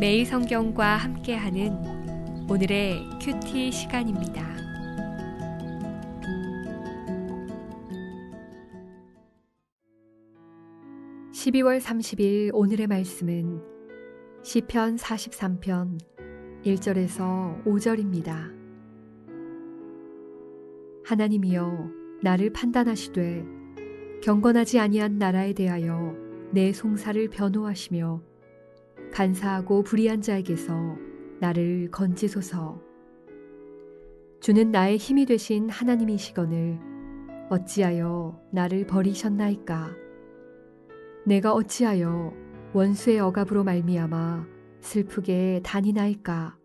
매일 성경과 함께하는 오늘의 큐티 시간입니다. (12월 30일) 오늘의 말씀은 시편 43편 1절에서 5절입니다. 하나님이여 나를 판단하시되 경건하지 아니한 나라에 대하여 내 송사를 변호하시며 간사하고 불의한 자에게서 나를 건지소서. 주는 나의 힘이 되신 하나님이시거늘 어찌하여 나를 버리셨나이까. 내가 어찌하여 원수의 억압으로 말미암아 슬프게 다니나이까.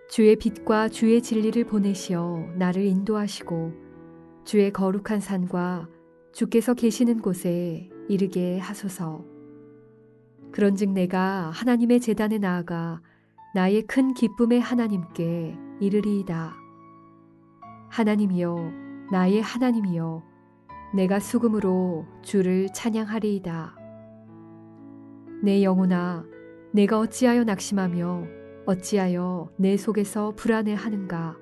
주의 빛과 주의 진리를 보내시어 나를 인도하시고 주의 거룩한 산과 주께서 계시는 곳에 이르게 하소서. 그런즉 내가 하나님의 제단에 나아가 나의 큰 기쁨의 하나님께 이르리이다. 하나님이여 나의 하나님이여 내가 수금으로 주를 찬양하리이다. 내 영혼아 내가 어찌하여 낙심하며 어찌하여 내 속에서 불안해하는가.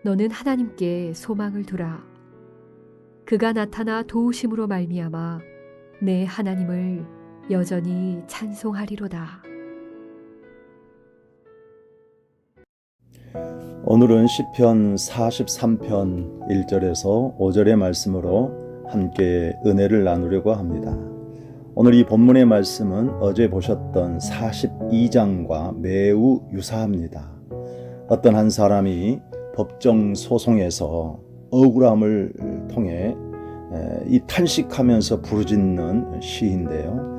너는 하나님께 소망을 두라. 그가 나타나 도우심으로 말미암아 내 하나님을 여전히 찬송하리로다. 오늘은 시편 43편 1절에서 5절의 말씀으로 함께 은혜를 나누려고 합니다. 오늘 이 본문의 말씀은 어제 보셨던 42장과 매우 유사합니다. 어떤 한 사람이 법정 소송에서 억울함을 통해 이 탄식하면서 부르짖는 시인데요.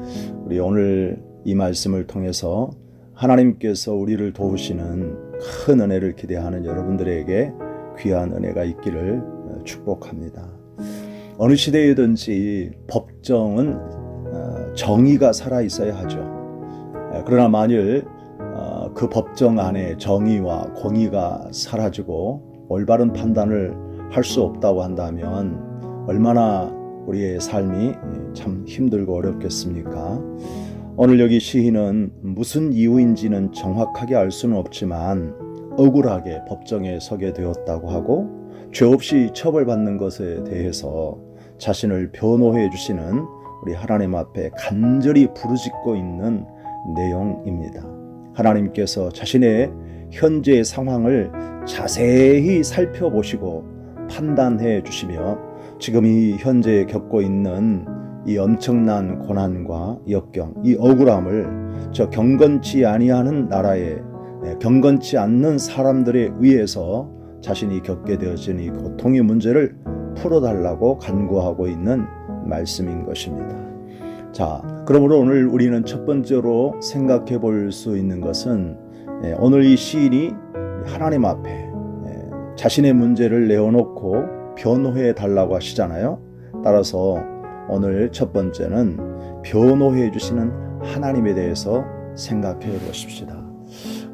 우리 오늘 이 말씀을 통해서 하나님께서 우리를 도우시는 큰 은혜를 기대하는 여러분들에게 귀한 은혜가 있기를 축복합니다. 어느 시대이든지 법정은 정의가 살아있어야 하죠. 그러나 만일 그 법정 안에 정의와 공의가 사라지고 올바른 판단을 할 수 없다고 한다면 얼마나 우리의 삶이 참 힘들고 어렵겠습니까? 오늘 여기 시인은 무슨 이유인지는 정확하게 알 수는 없지만 억울하게 법정에 서게 되었다고 하고 죄 없이 처벌받는 것에 대해서 자신을 변호해 주시는 우리 하나님 앞에 간절히 부르짖고 있는 내용입니다. 하나님께서 자신의 현재의 상황을 자세히 살펴보시고 판단해 주시며 지금 이 현재 겪고 있는 이 엄청난 고난과 역경, 이 억울함을 저 경건치 아니하는 나라에 경건치 않는 사람들에 의해서 자신이 겪게 되어진 이 고통의 문제를 풀어달라고 간구하고 있는 말씀인 것입니다. 자, 그러므로 오늘 우리는 첫 번째로 생각해 볼 수 있는 것은 오늘 이 시인이 하나님 앞에 자신의 문제를 내어놓고 변호해 달라고 하시잖아요. 따라서 오늘 첫 번째는 변호해 주시는 하나님에 대해서 생각해 보십시다.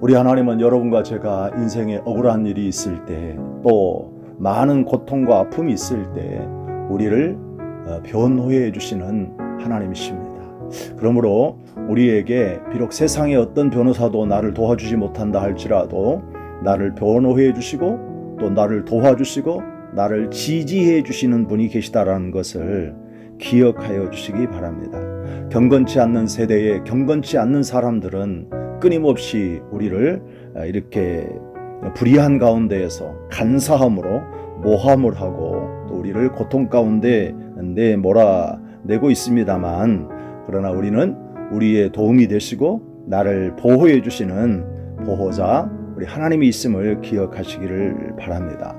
우리 하나님은 여러분과 제가 인생에 억울한 일이 있을 때, 또 많은 고통과 아픔이 있을 때 우리를 변호해 주시는 하나님이십니다. 그러므로 우리에게 비록 세상의 어떤 변호사도 나를 도와주지 못한다 할지라도 나를 변호해 주시고 또 나를 도와주시고 나를 지지해 주시는 분이 계시다라는 것을 기억하여 주시기 바랍니다. 경건치 않는 세대에 경건치 않는 사람들은 끊임없이 우리를 이렇게 불의한 가운데에서 간사함으로 모함을 하고 또 우리를 고통 가운데 몰아내고 있습니다만, 그러나 우리는 우리의 도움이 되시고 나를 보호해 주시는 보호자 우리 하나님이 있음을 기억하시기를 바랍니다.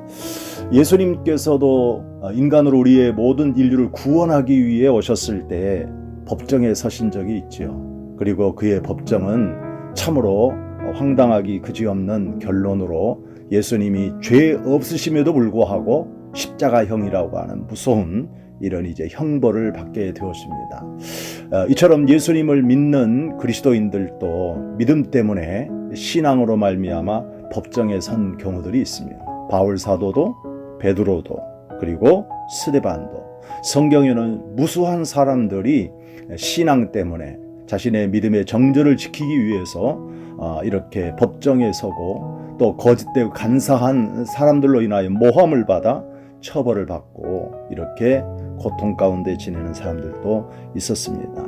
예수님께서도 인간으로 우리의 모든 인류를 구원하기 위해 오셨을 때 법정에 서신 적이 있죠. 그리고 그의 법정은 참으로 황당하기 그지없는 결론으로 예수님이 죄 없으심에도 불구하고 십자가형이라고 하는 무서운 이런 이제 형벌을 받게 되었습니다. 이처럼 예수님을 믿는 그리스도인들도 믿음 때문에 신앙으로 말미암아 법정에 선 경우들이 있습니다. 바울 사도도 베드로도 그리고 스데반도, 성경에는 무수한 사람들이 신앙 때문에 자신의 믿음의 정절을 지키기 위해서 이렇게 법정에 서고 또 거짓되고 간사한 사람들로 인하여 모함을 받아 처벌을 받고 이렇게 고통 가운데 지내는 사람들도 있었습니다.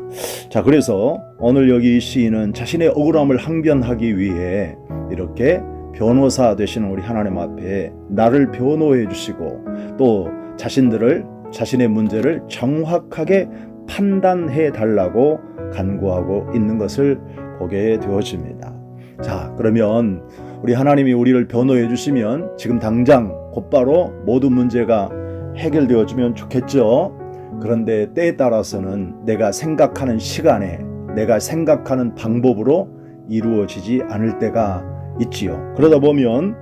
자, 그래서 오늘 여기 시인은 자신의 억울함을 항변하기 위해 이렇게 변호사 되시는 우리 하나님 앞에 나를 변호해 주시고 또 자신의 문제를 정확하게 판단해 달라고 간구하고 있는 것을 보게 되어집니다. 자, 그러면 우리 하나님이 우리를 변호해 주시면 지금 당장 곧바로 모든 문제가 해결되어지면 좋겠죠. 그런데 때에 따라서는 내가 생각하는 시간에 내가 생각하는 방법으로 이루어지지 않을 때가 있지요. 그러다 보면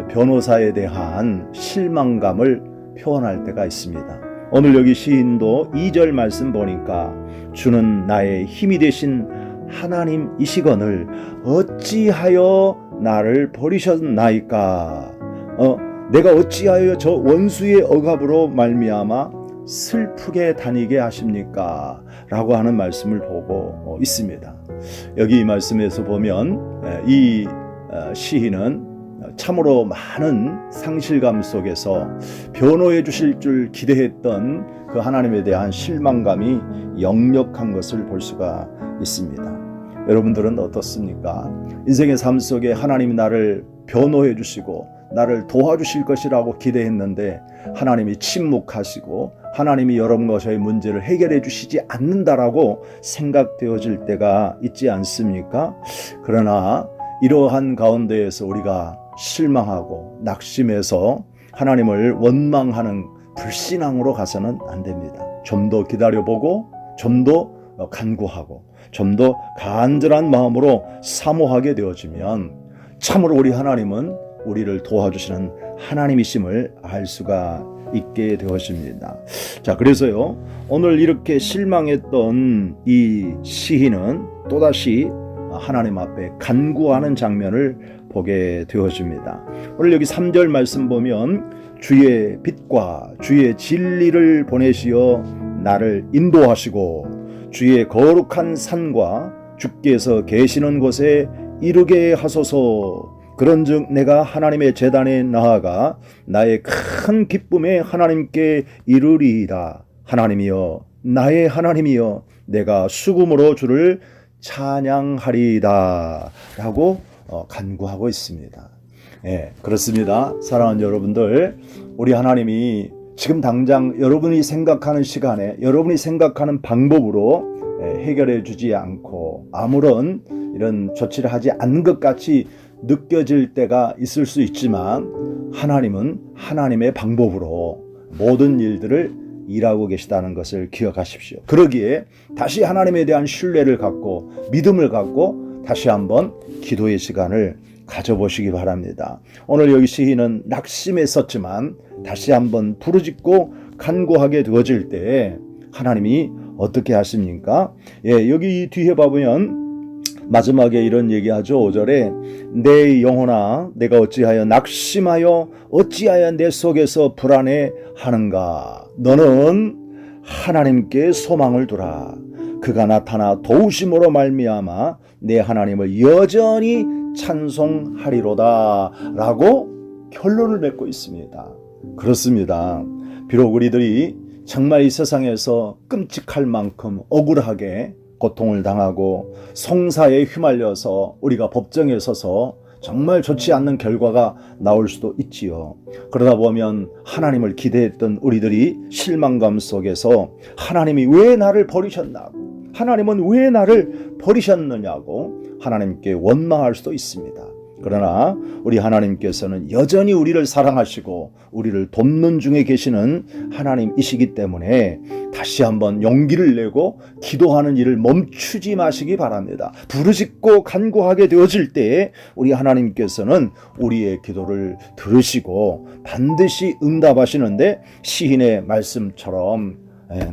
변호사에 대한 실망감을 표현할 때가 있습니다. 오늘 여기 시인도 2절 말씀 보니까 주는 나의 힘이 되신 하나님이시거늘 어찌하여 나를 버리셨나이까. 내가 어찌하여 저 원수의 억압으로 말미암아 슬프게 다니게 하십니까? 라고 하는 말씀을 보고 있습니다. 여기 이 말씀에서 보면 이 시인은 참으로 많은 상실감 속에서 변호해 주실 줄 기대했던 그 하나님에 대한 실망감이 역력한 것을 볼 수가 있습니다. 여러분들은 어떻습니까? 인생의 삶 속에 하나님이 나를 변호해 주시고 나를 도와주실 것이라고 기대했는데 하나님이 침묵하시고 하나님이 여러분과의 문제를 해결해 주시지 않는다라고 생각되어질 때가 있지 않습니까? 그러나 이러한 가운데에서 우리가 실망하고 낙심해서 하나님을 원망하는 불신앙으로 가서는 안 됩니다. 좀 더 기다려보고 좀 더 간구하고 좀 더 간절한 마음으로 사모하게 되어지면 참으로 우리 하나님은 우리를 도와주시는 하나님이심을 알 수가 있게 되어집니다. 자, 그래서요 오늘 이렇게 실망했던 이 시인은 또다시 하나님 앞에 간구하는 장면을 보게 되어집니다. 오늘 여기 3절 말씀 보면 주의 빛과 주의 진리를 보내시어 나를 인도하시고 주의 거룩한 산과 주께서 계시는 곳에 이르게 하소서. 그런즉 내가 하나님의 제단에 나아가 나의 큰 기쁨에 하나님께 이르리이다. 하나님이여 나의 하나님이여 내가 수금으로 주를 찬양하리이다 라고 간구하고 있습니다. 그렇습니다. 사랑하는 여러분들, 우리 하나님이 지금 당장 여러분이 생각하는 시간에 여러분이 생각하는 방법으로 해결해 주지 않고 아무런 이런 조치를 하지 않는 것 같이 느껴질 때가 있을 수 있지만 하나님은 하나님의 방법으로 모든 일들을 일하고 계시다는 것을 기억하십시오. 그러기에 다시 하나님에 대한 신뢰를 갖고 믿음을 갖고 다시 한번 기도의 시간을 가져보시기 바랍니다. 오늘 여기 시인은 낙심했었지만 다시 한번 부르짖고 간구하게 되어질 때 하나님이 어떻게 하십니까? 여기 뒤에 봐보면 마지막에 이런 얘기하죠. 5절에 내 영혼아 내가 어찌하여 낙심하여 어찌하여 내 속에서 불안해하는가. 너는 하나님께 소망을 두라. 그가 나타나 도우심으로 말미암아 내 하나님을 여전히 찬송하리로다 라고 결론을 맺고 있습니다. 그렇습니다. 비록 우리들이 정말 이 세상에서 끔찍할 만큼 억울하게 고통을 당하고 송사에 휘말려서 우리가 법정에 서서 정말 좋지 않는 결과가 나올 수도 있지요. 그러다 보면 하나님을 기대했던 우리들이 실망감 속에서 하나님이 왜 나를 버리셨나고, 하나님은 왜 나를 버리셨느냐고 하나님께 원망할 수도 있습니다. 그러나 우리 하나님께서는 여전히 우리를 사랑하시고 우리를 돕는 중에 계시는 하나님이시기 때문에 다시 한번 용기를 내고 기도하는 일을 멈추지 마시기 바랍니다. 부르짖고 간구하게 되어질 때에 우리 하나님께서는 우리의 기도를 들으시고 반드시 응답하시는데 시인의 말씀처럼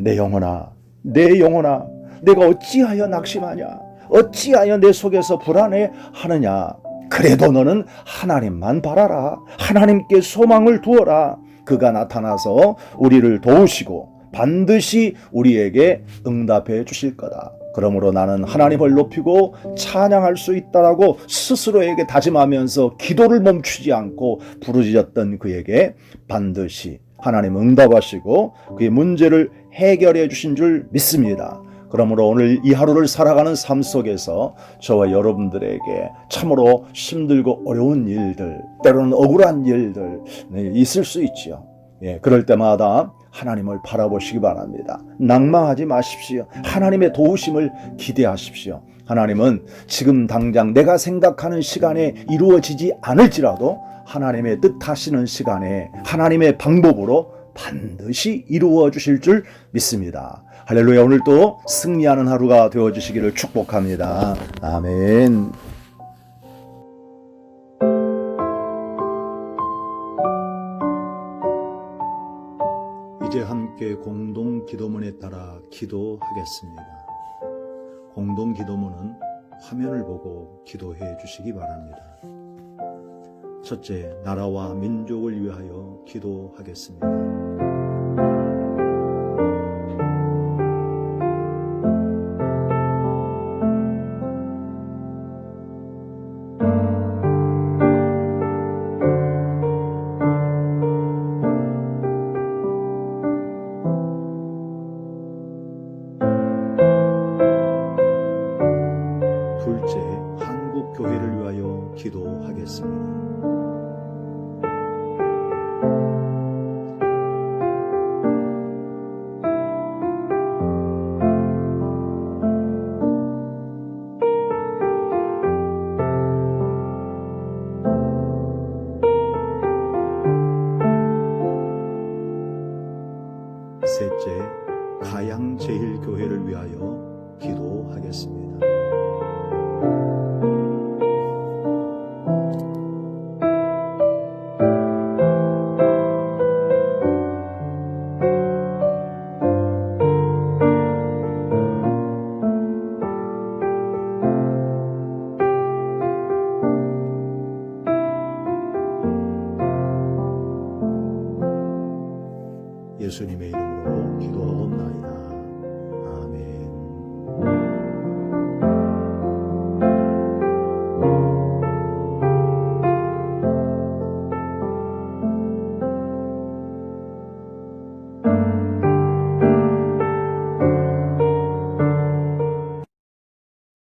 내 영혼아 내가 어찌하여 낙심하냐, 어찌하여 내 속에서 불안해하느냐. 그래도 너는 하나님만 바라라. 하나님께 소망을 두어라. 그가 나타나서 우리를 도우시고 반드시 우리에게 응답해 주실 거다. 그러므로 나는 하나님을 높이고 찬양할 수 있다라고 스스로에게 다짐하면서 기도를 멈추지 않고 부르짖었던 그에게 반드시 하나님 응답하시고 그의 문제를 해결해 주신 줄 믿습니다. 그러므로 오늘 이 하루를 살아가는 삶 속에서 저와 여러분들에게 참으로 힘들고 어려운 일들, 때로는 억울한 일들 있을 수 있지요. 그럴 때마다 하나님을 바라보시기 바랍니다. 낭망하지 마십시오. 하나님의 도우심을 기대하십시오. 하나님은 지금 당장 내가 생각하는 시간에 이루어지지 않을지라도 하나님의 뜻하시는 시간에 하나님의 방법으로 반드시 이루어 주실 줄 믿습니다. 할렐루야. 오늘도 승리하는 하루가 되어주시기를 축복합니다. 아멘. 이제 함께 공동 기도문에 따라 기도하겠습니다. 공동 기도문은 화면을 보고 기도해 주시기 바랍니다. 첫째, 나라와 민족을 위하여 기도하겠습니다. 둘째, 한국 교회를 위하여 기도하겠습니다. 셋째, 가양제일교회를 위하여 기도하겠습니다. 예수님의 이름으로 기도하옵나이다.